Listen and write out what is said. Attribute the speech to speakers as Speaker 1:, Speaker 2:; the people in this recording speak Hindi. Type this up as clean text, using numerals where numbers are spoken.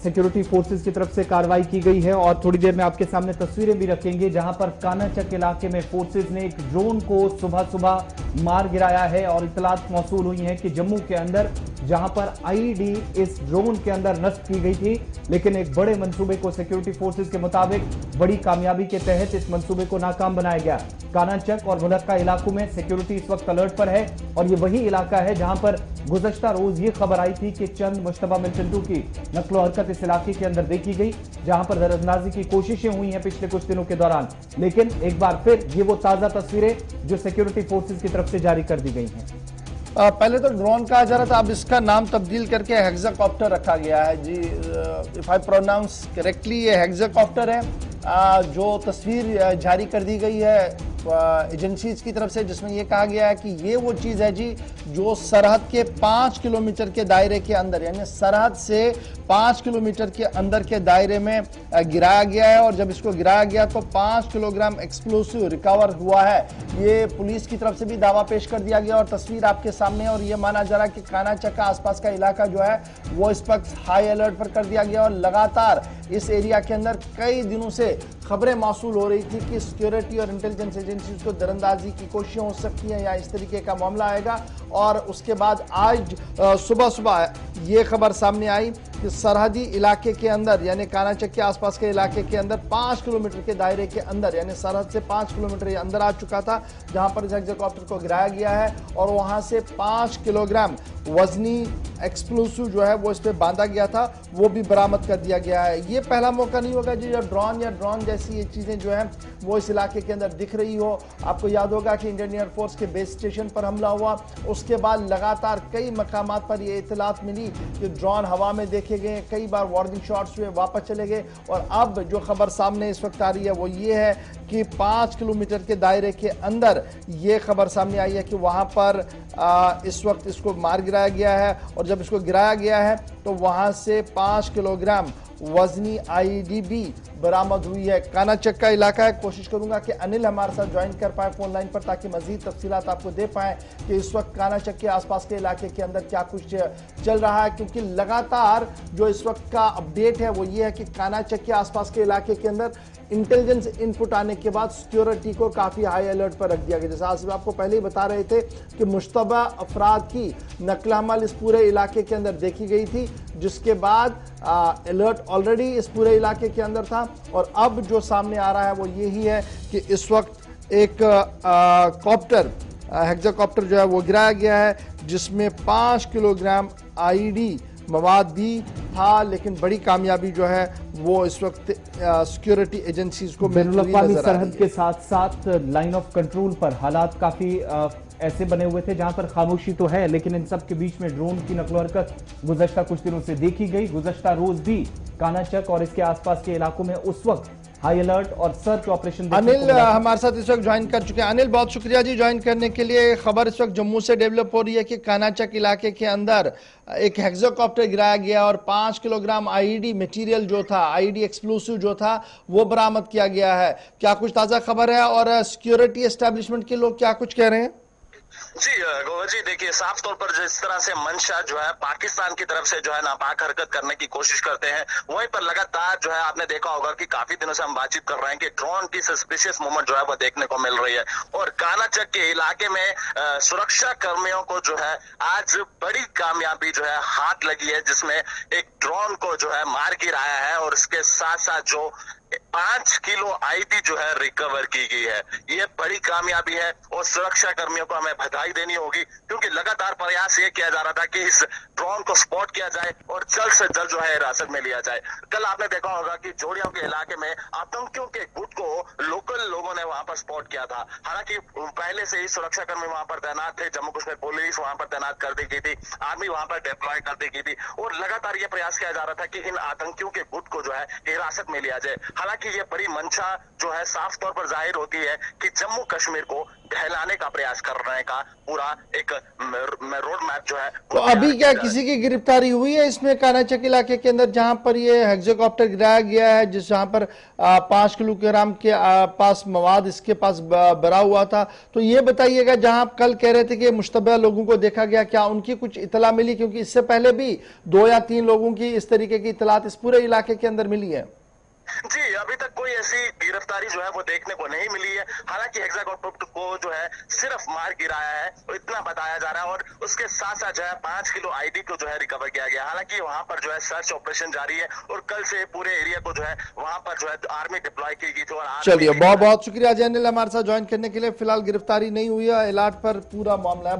Speaker 1: सिक्योरिटी फोर्सेस की तरफ से कार्रवाई की गई है और थोड़ी देर में आपके सामने तस्वीरें भी रखेंगे जहां पर कानाचक इलाके में फोर्सेस ने एक ड्रोन को सुबह सुबह मार गिराया है और इतलात मौसूल हुई है कि जम्मू के अंदर जहां पर आईईडी इस ड्रोन के अंदर नष्ट की गई थी, लेकिन एक बड़े मंसूबे को सिक्योरिटी फोर्सेस के मुताबिक बड़ी कामयाबी के तहत इस मंसूबे को नाकाम बनाया गया। कानाचक और मुलक्का इलाकों में सिक्योरिटी इस वक्त अलर्ट पर है और ये वही इलाका है जहां पर गुज़श्ता रोज ये खबर आई थी कि चंद मुश्तबा मिलिटेंटों की नक्लो हरकत इस इलाके के अंदर देखी गई, जहां पर दरअंदाजी की कोशिशें हुई हैं पिछले कुछ दिनों के दौरान। लेकिन एक बार फिर ये वो ताजा तस्वीरें जो सिक्योरिटी फोर्सेस की तरफ से जारी कर दी गई हैं।
Speaker 2: पहले तो ड्रोन कहा जा रहा था, अब इसका नाम तब्दील करके हेक्साकॉप्टर रखा गया है जी। इफ आई प्रोनाउंस करेक्टली ये हेक्साकॉप्टर है। जो तस्वीर जारी कर दी गई है एजेंसीज की तरफ से, जिसमें यह कहा गया है कि ये वो चीज है जी जो सरहद के 5 किलोमीटर के दायरे के अंदर, यानी सरहद से 5 किलोमीटर के अंदर के दायरे में गिराया गया है और जब इसको गिराया गया तो 5 किलोग्राम एक्सप्लोसिव रिकवर हुआ है। ये पुलिस की तरफ से भी दावा पेश कर दिया गया और तस्वीर आपके सामने है और ये माना जा रहा है कि कानाचक का आसपास का इलाका जो है वो इस वक्त हाई अलर्ट पर कर दिया गया और लगातार इस एरिया के अंदर कई दिनों से खबरें मौसूल हो रही थी कि सिक्योरिटी और इंटेलिजेंस एजेंसीज को दरअंदाजी की कोशिशें हो सकती हैं या इस तरीके का मामला आएगा। और उसके बाद आज सुबह सुबह ये खबर सामने आई कि सरहदी इलाके के अंदर यानी कानाचक के आसपास के इलाके के अंदर 5 किलोमीटर के दायरे के अंदर यानी सरहद से 5 किलोमीटर अंदर आ चुका था, जहां पर इस हेक्साकॉप्टर को गिराया गया है और वहां से 5 किलोग्राम वजनी एक्सप्लोसिव जो है वो इस पे बांधा गया था, वो भी बरामद कर दिया गया है। ये पहला मौका नहीं होगा जी जब ड्रोन या ड्रोन जैसी ये चीजें जो है वो इस इलाके के अंदर दिख रही हो। आपको याद होगा कि इंडियन एयरफोर्स के बेस स्टेशन पर हमला हुआ, उसके बाद लगातार कई मकामात पर ये इतलात मिली कि ड्रोन हवा में देखे गए, कई बार वार्निंग शॉट्स हुए, वापस चले गए और अब जो खबर सामने इस वक्त आ रही है वो ये है कि 5 किलोमीटर के दायरे के अंदर ये खबर सामने आई है कि वहां पर इस वक्त इसको मार गिराया गया है और जब इसको गिराया गया है तो वहां से 5 किलोग्राम वजनी आईईडी भी बरामद हुई है। कानाचक का इलाका है। कोशिश करूंगा कि अनिल हमारे साथ ज्वाइन कर पाए फोन लाइन पर ताकि मजीद तफसीलात आपको दे पाए कि इस वक्त कानाचक के आसपास के इलाके के अंदर क्या कुछ चल रहा है, क्योंकि लगातार जो इस वक्त का अपडेट है वो ये है कि कानाचक के आसपास के इलाके के अंदर इंटेलिजेंस इनपुट आने के बाद सिक्योरिटी को काफी हाई अलर्ट पर रख दिया गया। जैसा आसिफ आपको पहले ही बता रहे थे कि मुश्तबा अफराद की नकल हमल इस पूरे इलाके के अंदर देखी गई थी, जिसके बाद अलर्ट ऑलरेडी इस पूरे इलाके के अंदर था और अब जो सामने आ रहा है वो यही है कि इस वक्त एक कॉप्टर हेक्साकॉप्टर जो है वो गिराया गया है जिसमें 5 किलोग्राम आईईडी मवाद भी था, लेकिन बड़ी कामयाबी जो है वो इस वक्त सिक्योरिटी एजेंसीज को
Speaker 1: बैनुल-अक़वामी सरहद के साथ साथ लाइन ऑफ कंट्रोल पर हालात काफी ऐसे बने हुए थे जहां पर खामोशी तो है, लेकिन इन सब के बीच में ड्रोन की नकलो हरकत गुज़श्ता कुछ दिनों से देखी गई। गुज़श्ता रोज भी कानाचक और इसके आसपास के इलाकों में उस वक्त हाई अलर्ट और सर्च ऑपरेशन।
Speaker 2: अनिल हमारे साथ इस वक्त ज्वाइन कर चुके हैं। अनिल, बहुत शुक्रिया जी ज्वाइन करने के लिए। खबर इस वक्त जम्मू से डेवलप हो रही है कि कानाचक इलाके के अंदर एक हेक्साकॉप्टर गिराया गया और 5 किलोग्राम आईईडी मटेरियल जो था, आईईडी एक्सप्लोसिव जो था वो बरामद किया गया है। क्या कुछ ताजा खबर है और सिक्योरिटी एस्टेब्लिशमेंट के लोग क्या कुछ कह रहे हैं?
Speaker 3: जी गौरव जी, देखिए साफ तौर पर जिस तरह से मंशा जो है पाकिस्तान की तरफ से जो है नापाक हरकत करने की कोशिश करते हैं, वहीं पर लगातार जो है आपने देखा होगा कि काफी दिनों से हम बातचीत कर रहे हैं कि ड्रोन की सस्पिशियस मूवमेंट जो है वो देखने को मिल रही है और कानाचक के इलाके में सुरक्षा कर्मियों को जो है आज बड़ी कामयाबी जो है हाथ लगी है, जिसमें एक ड्रोन को जो है मार गिराया है और इसके साथ साथ जो 5 किलो आईडी जो है रिकवर की गई है। ये बड़ी कामयाबी है और सुरक्षा कर्मियों को हमें बधाई देनी होगी, क्योंकि लगातार प्रयास ये किया जा रहा था कि इस ड्रोन को स्पॉट किया जाए और जल्द से जल्द जो है हिरासत में लिया जाए। कल आपने देखा होगा कि जोड़ियों के इलाके में आतंकियों के गुट को लोकल लोगों ने वहां पर स्पॉट किया था। हालांकि पहले से ही सुरक्षा कर्मी वहां पर तैनात थे, जम्मू कश्मीर पुलिस वहां पर तैनात कर दी गई थी, आर्मी वहां पर डिप्लॉय कर दी गई थी और लगातार ये प्रयास किया जा रहा था कि इन आतंकियों के गुट को जो है हिरासत में लिया जाए। हालांकि ये बड़ी मंशा जो है साफ तौर पर जाहिर होती है कि जम्मू कश्मीर को बहलाने का प्रयास करने का पूरा एक रोड मैप जो है।
Speaker 2: तो अभी क्या किसी की गिरफ्तारी हुई है इसमें कानाचक इलाके के अंदर जहां पर ये हेक्साकॉप्टर गिराया गया है, जहां पर 5 किलोग्राम के पास मवाद इसके पास भरा हुआ था? तो ये बताइएगा, जहां आप कल कह रहे थे कि मुश्तबा लोगों को देखा गया, क्या उनकी कुछ इतला मिली? क्योंकि इससे पहले भी 2 या 3 लोगों की इस तरीके की इतलात इस पूरे इलाके के अंदर मिली है।
Speaker 3: जी, अभी तक कोई ऐसी गिरफ्तारी जो है वो देखने को नहीं मिली है। हालांकि हेक्साकॉप्टर को जो है सिर्फ मार गिराया है तो इतना बताया जा रहा है, और उसके साथ साथ जो है 5 किलो आईडी को जो है रिकवर किया गया। हालांकि वहां पर जो है सर्च ऑपरेशन जारी है और कल से पूरे एरिया को जो है वहां पर जो है आर्मी डिप्लॉय की गई थी। और
Speaker 2: चलिए, बहुत बहुत शुक्रिया जैनिल हमारे साथ ज्वाइन करने के लिए। फिलहाल गिरफ्तारी नहीं हुई है, इलाज पर पूरा मामला है।